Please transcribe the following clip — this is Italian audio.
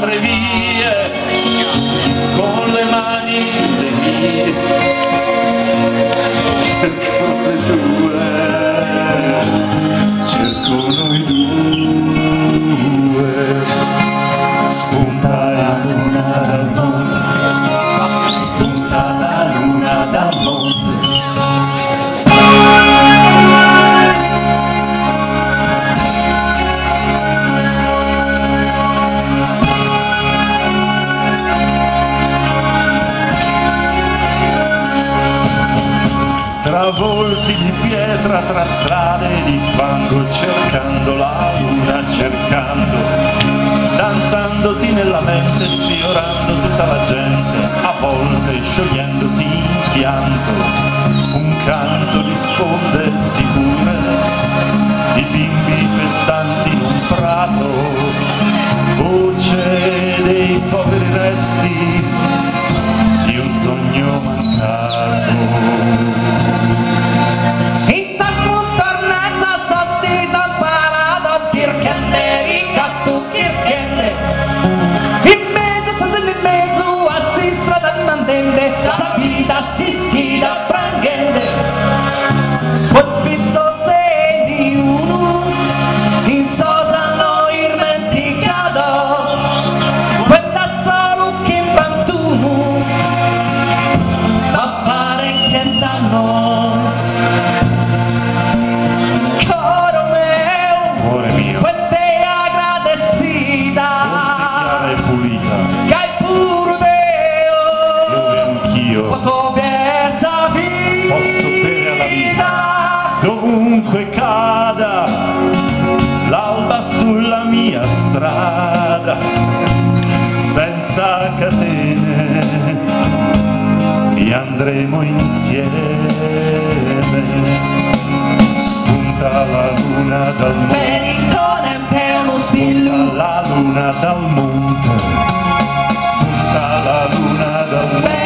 altre vie, con le mani le mie, cerco le tue, cerco noi due, spunta la luna dal monte, spunta la luna dal monte. Tra volti di pietra, tra strade di fango, cercando la luna, cercando, danzandoti nella mente, sfiorando tutta la gente, a volte sciogliendosi in pianto, un canto di sponde sicure, di bimbi festanti in un prato, voce dei poveri resti di un sogno mancato. Si schida prangende, hospizzo se di uno, in sosa no irmenticados, cuenta solo que pantuno, appare que danos. Coro mio, fuente agradecida, e pulita, che hai puro Deo, dove anch'io posso bere alla vita, dovunque cada l'alba sulla mia strada, senza catene vi andremo insieme, spunta la luna dal monte, spunta la luna dal monte, spunta la luna dal monte.